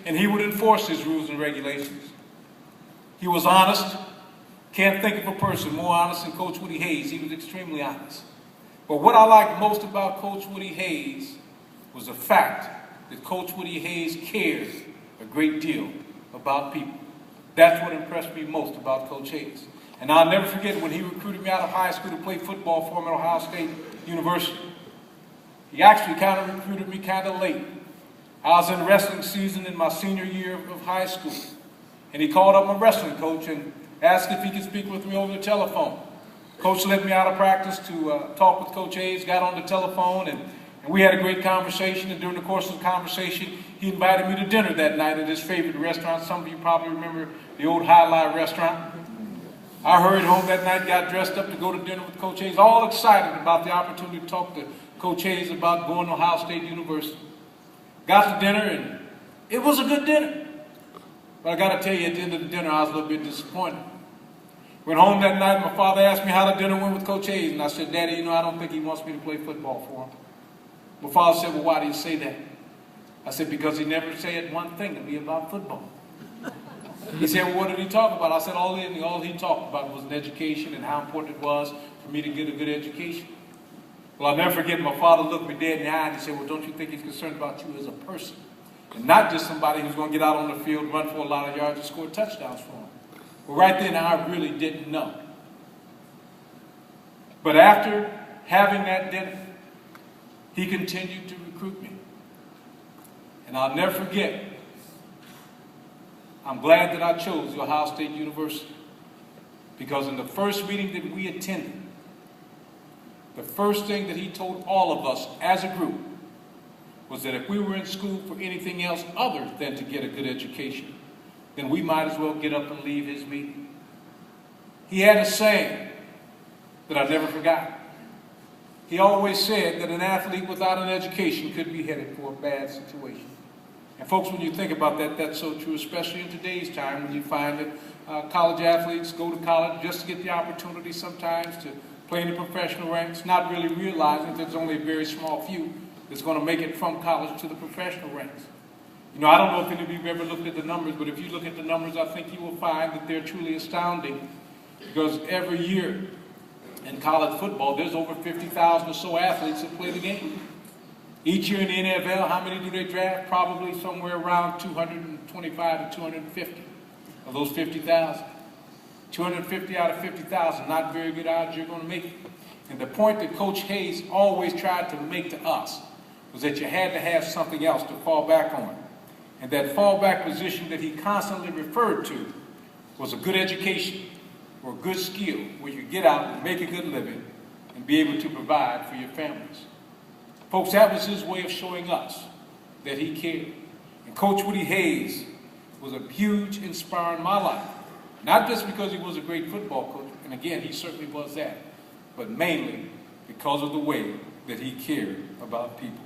and he would enforce his rules and regulations. He was honest. Can't think of a person more honest than Coach Woody Hayes. He was extremely honest. But what I liked most about Coach Woody Hayes was the fact that Coach Woody Hayes cared a great deal about people. That's what impressed me most about Coach Hayes. And I'll never forget when he recruited me out of high school to play football for him at Ohio State University. He actually kind of recruited me kind of late. I was in wrestling season in my senior year of high school. And he called up my wrestling coach and asked if he could speak with me over the telephone. Coach let me out of practice to talk with Coach Hayes, got on the telephone, and we had a great conversation. And during the course of the conversation, he invited me to dinner that night at his favorite restaurant. Some of you probably remember the old Highlight restaurant. I hurried home that night, got dressed up to go to dinner with Coach Hayes, all excited about the opportunity to talk to Coach Hayes about going to Ohio State University. Got to dinner, and it was a good dinner. But I got to tell you, at the end of the dinner, I was a little bit disappointed. Went home that night, and my father asked me how the dinner went with Coach Hayes, and I said, Daddy, you know, I don't think he wants me to play football for him. My father said, well, why do you say that? I said, because he never said one thing to me about football. He said, well, what did he talk about? I said, all he talked about was an education and how important it was for me to get a good education. Well, I'll never forget, my father looked me dead in the eye and he said, well, don't you think he's concerned about you as a person? And not just somebody who's going to get out on the field, run for a lot of yards, and score touchdowns for him. Well, right then, I really didn't know. But after having that dinner, he continued to recruit me. And I'll never forget, I'm glad that I chose the Ohio State University, because in the first meeting that we attended, the first thing that he told all of us as a group was that if we were in school for anything else other than to get a good education, then we might as well get up and leave his meeting. He had a saying that I never forgot. He always said that an athlete without an education could be headed for a bad situation. And folks, when you think about that, that's so true, especially in today's time when you find that college athletes go to college just to get the opportunity sometimes to play in the professional ranks, not really realizing that there's only a very small few that's going to make it from college to the professional ranks. You know, I don't know if any of you have ever looked at the numbers, but if you look at the numbers, I think you will find that they're truly astounding, because every year in college football, there's over 50,000 or so athletes that play the game. Each year in the NFL, how many do they draft? Probably somewhere around 225 to 250 of those 50,000. 250 out of 50,000, not very good odds you're going to make it. And the point that Coach Hayes always tried to make to us was that you had to have something else to fall back on. And that fallback position that he constantly referred to was a good education or a good skill where you get out and make a good living and be able to provide for your families. Folks, that was his way of showing us that he cared. And Coach Woody Hayes was a huge inspirer in my life. Not just because he was a great football coach, and again, he certainly was that, but mainly because of the way that he cared about people.